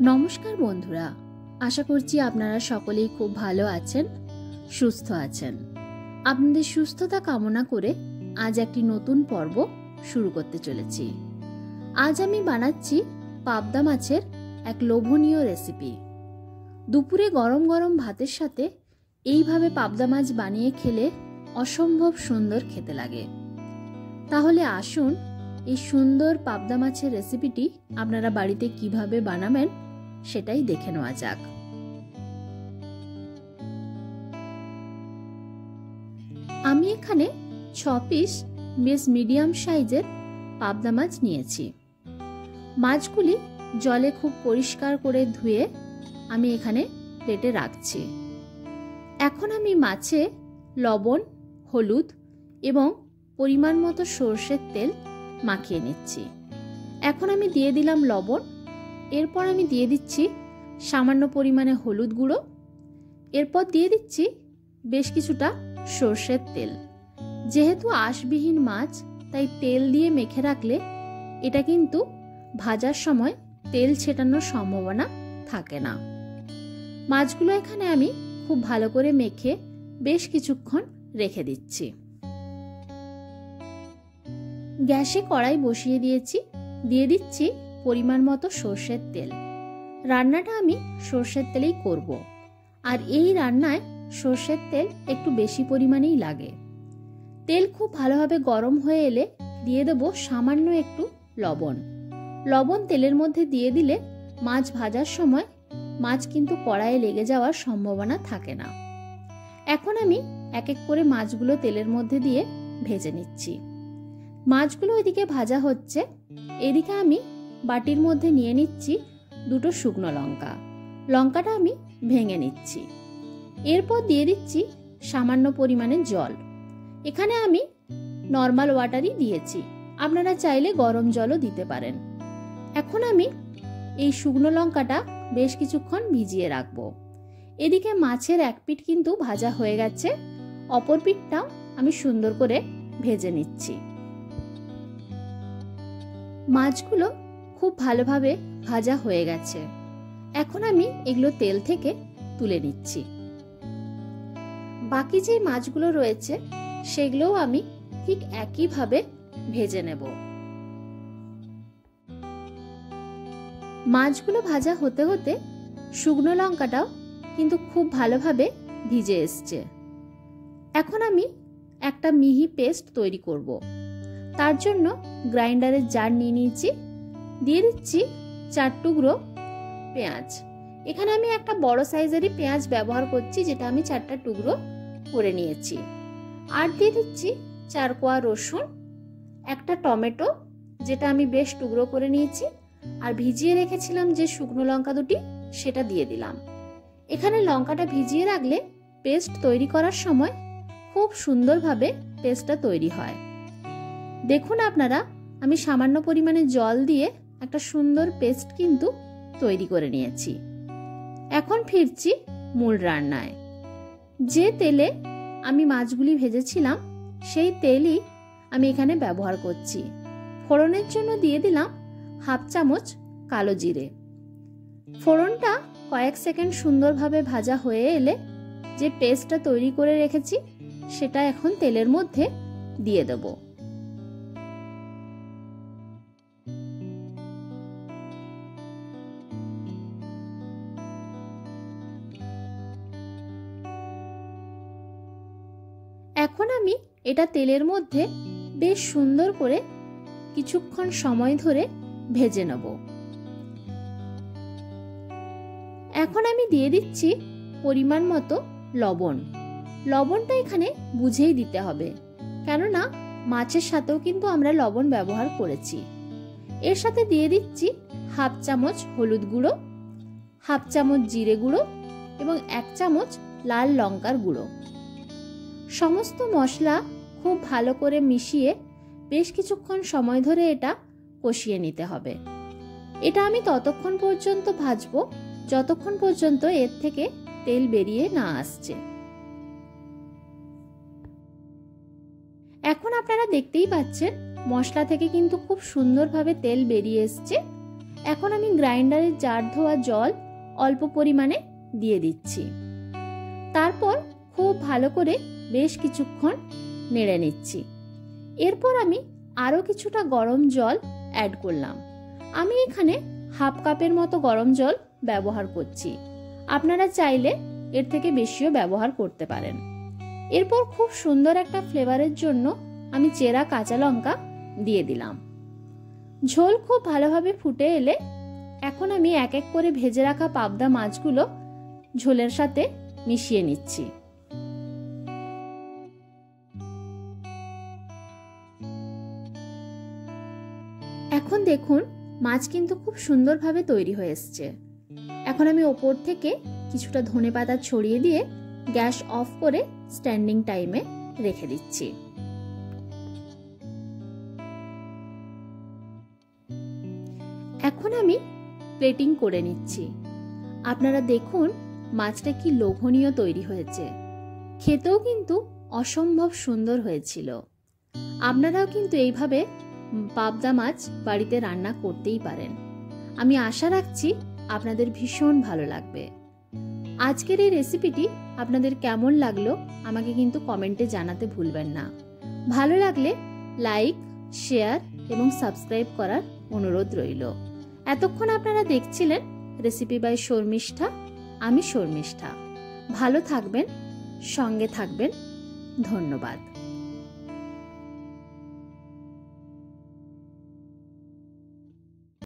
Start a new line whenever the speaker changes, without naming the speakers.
নমস্কার বন্ধুরা, আশা করছি আপনারা সকলেই খুব ভালো আছেন, সুস্থ আছেন। আপনাদের সুস্থতা কামনা করে আজ একটি নতুন পর্ব শুরু করতে চলেছি। আজ আমি বানাচ্ছি পাবদা মাছের এক লোভনীয় রেসিপি। দুপুরে গরম গরম ভাতের সাথে এইভাবে পাবদা মাছ বানিয়ে খেলে অসম্ভব সুন্দর খেতে লাগে। তাহলে আসুন এই সুন্দর পাবদা মাছের রেসিপিটি আপনারা বাড়িতে কিভাবে বানাবেন সেটাই দেখে নেওয়া যাক। আমি এখানে 6 পিস বেশ মিডিয়াম সাইজের পাবদা মাছ নিয়েছি। মাছগুলি জলে খুব পরিষ্কার করে ধুয়ে আমি এখানে প্লেটে রাখছি। এখন আমি মাছে লবণ, হলুদ এবং পরিমাণ মতো সরষের তেল মাখিয়ে নিচ্ছি। এখন আমি দিয়ে দিলাম লবণ, এরপর আমি দিয়ে দিচ্ছি সামান্য পরিমাণে হলুদ গুঁড়ো, এরপর দিয়ে দিচ্ছি বেশ কিছুটা সরষের তেল। যেহেতু আঁশবিহীন মাছ, তাই তেল দিয়ে মেখে রাখলে এটা কিন্তু ভাজার সময় তেল ছেটানোর সম্ভাবনা থাকে না। মাছগুলো এখানে আমি খুব ভালো করে মেখে বেশ কিছুক্ষণ রেখে দিচ্ছি। গ্যাসে কড়াই বসিয়ে দিয়েছি, দিয়ে দিচ্ছি পরিমাণ মতো সরষের তেল। রান্নাটা আমি সরষের তেলেই করব, আর এই রান্নায় সরষের তেল একটু বেশি পরিমাণেই লাগে। তেল খুব ভালোভাবে গরম হয়ে এলে দিয়ে দেবো সামান্য একটু লবণ। লবণ তেলের মধ্যে দিয়ে দিলে মাছ ভাজার সময় মাছ কিন্তু কড়াইয়ে লেগে যাওয়ার সম্ভাবনা থাকে না। এখন আমি এক এক করে মাছগুলো তেলের মধ্যে দিয়ে ভেজে নিচ্ছি। মাছগুলো ওইদিকে ভাজা হচ্ছে, এদিকে আমি বাটির মধ্যে নিয়ে নিচ্ছি দুটো শুকনো লঙ্কা। লঙ্কাটা আমি ভেঙে নিচ্ছি। এরপর দিয়ে দিচ্ছি সামান্য পরিমাণে জল। এখানে আমি নর্মাল ওয়াটারই দিয়েছি, আপনারা চাইলে গরম জলও দিতে পারেন। এখন আমি এই শুকনো লঙ্কাটা বেশ কিছুক্ষণ ভিজিয়ে রাখবো। এদিকে মাছের এক পিঠ কিন্তু ভাজা হয়ে গেছে, অপর পিঠটাও আমি সুন্দর করে ভেজে নিচ্ছি। মাছগুলো খুব ভালোভাবে ভাজা হয়ে গেছে। এখন আমি এগুলো তেল থেকে তুলে নিচ্ছি। বাকি যে মাছগুলো রয়েছে সেগুলোও আমি ঠিক একইভাবে ভেজে নেব। মাছগুলো ভাজা হতে হতে শুকনো লঙ্কাটাও কিন্তু খুব ভালোভাবে ভিজে এসছে। এখন আমি একটা মিহি পেস্ট তৈরি করব। তার জন্য গ্রাইন্ডারের জার নিয়ে নিয়েছি, দিয়ে দিচ্ছি 4 টুকরো পেঁয়াজ। এখানে আমি একটা বড় সাইজেরই পেঁয়াজ ব্যবহার করছি, যেটা আমি 4টা টুকরো করে নিয়েছি। আর দিয়ে দিচ্ছি 4 কোয়া রসুন, একটা টমেটো যেটা আমি বেশ টুকরো করে নিয়েছি, আর ভিজিয়ে রেখেছিলাম যে শুকনো লঙ্কা দুটি সেটা দিয়ে দিলাম। এখানে লঙ্কাটা ভিজিয়ে রাখলে পেস্ট তৈরি করার সময় খুব সুন্দরভাবে পেস্টটা তৈরি হয়। দেখুন আপনারা, আমি সামান্য পরিমাণে জল দিয়ে একটা সুন্দর পেস্ট কিন্তু তৈরি করে নিয়েছি। এখন ফিরছি মূল রান্নায়। যে তেলে আমি মাছগুলি ভেজেছিলাম সেই তেলই আমি এখানে ব্যবহার করছি। ফোড়নের জন্য দিয়ে দিলাম 1/2 চামচ কালো জিরে। ফোড়নটা কয়েক সেকেন্ড সুন্দরভাবে ভাজা হয়ে এলে যে পেস্টটা তৈরি করে রেখেছি সেটা এখন তেলের মধ্যে দিয়ে দেব। এখন আমি এটা তেলের মধ্যে বেশ সুন্দর করে কিছুক্ষণ সময় ধরে ভেজে নেব। এখন আমি দিয়ে দিচ্ছি পরিমাণ মতো লবণ। লবণটা এখানে বুঝেই দিতে হবে, কেননা মাছের সাথেও কিন্তু আমরা লবণ ব্যবহার করেছি। এর সাথে দিয়ে দিচ্ছি 1/2 চামচ হলুদ গুঁড়ো, 1/2 চামচ জিরে গুঁড়ো এবং 1 চামচ লাল লঙ্কার গুঁড়ো। সমস্ত মশলা খুব ভালো করে মিশিয়ে বেশ কিছুক্ষণ সময় ধরে এটা কষিয়ে নিতে হবে। এটা আমি ততক্ষণ পর্যন্ত ভাজবো যতক্ষণ পর্যন্ত এর থেকে তেল বেরিয়ে না আসছে। এখন আপনারা দেখতেই পাচ্ছেন মশলা থেকে কিন্তু খুব সুন্দরভাবে তেল বেরিয়ে এসছে। এখন আমি গ্রাইন্ডারের জার ধোয়া জল অল্প পরিমাণে দিয়ে দিচ্ছি। তারপর খুব ভালো করে বেশ কিছুক্ষণ নেড়ে নিচ্ছি। এরপর আমি আরও কিছুটা গরম জল অ্যাড করলাম। আমি এখানে হাফ কাপের মতো গরম জল ব্যবহার করছি, আপনারা চাইলে এর থেকে বেশিও ব্যবহার করতে পারেন। এরপর খুব সুন্দর একটা ফ্লেভারের জন্য আমি চেরা কাঁচা লঙ্কা দিয়ে দিলাম। ঝোল খুব ভালোভাবে ফুটে এলে এখন আমি এক এক করে ভেজে রাখা পাবদা মাছগুলো ঝোলের সাথে মিশিয়ে নিচ্ছি। এখন দেখুন মাছ কিন্তু খুব সুন্দরভাবে তৈরি হয়ে এসছে। এখন আমি ওপর থেকে কিছুটা ধনেপাতা ছড়িয়ে দিয়ে গ্যাস অফ করে স্ট্যান্ডিং টাইমে রেখে দিচ্ছি। এখন আমি প্লেটিং করে নিচ্ছি। আপনারা দেখুন মাছটা কি লোভনীয় তৈরি হয়েছে, খেতেও কিন্তু অসম্ভব সুন্দর হয়েছিল। আপনারাও কিন্তু এইভাবে পাবদা মাছ বাড়িতে রান্না করতেই পারেন। আমি আশা রাখছি আপনাদের ভীষণ ভালো লাগবে। আজকের এই রেসিপিটি আপনাদের কেমন লাগলো আমাকে কিন্তু কমেন্টে জানাতে ভুলবেন না। ভালো লাগলে লাইক, শেয়ার এবং সাবস্ক্রাইব করার অনুরোধ রইল। এতক্ষণ আপনারা দেখছিলেন রেসিপি বাই শর্মিষ্ঠা। আমি শর্মিষ্ঠা। ভালো থাকবেন, সঙ্গে থাকবেন। ধন্যবাদ।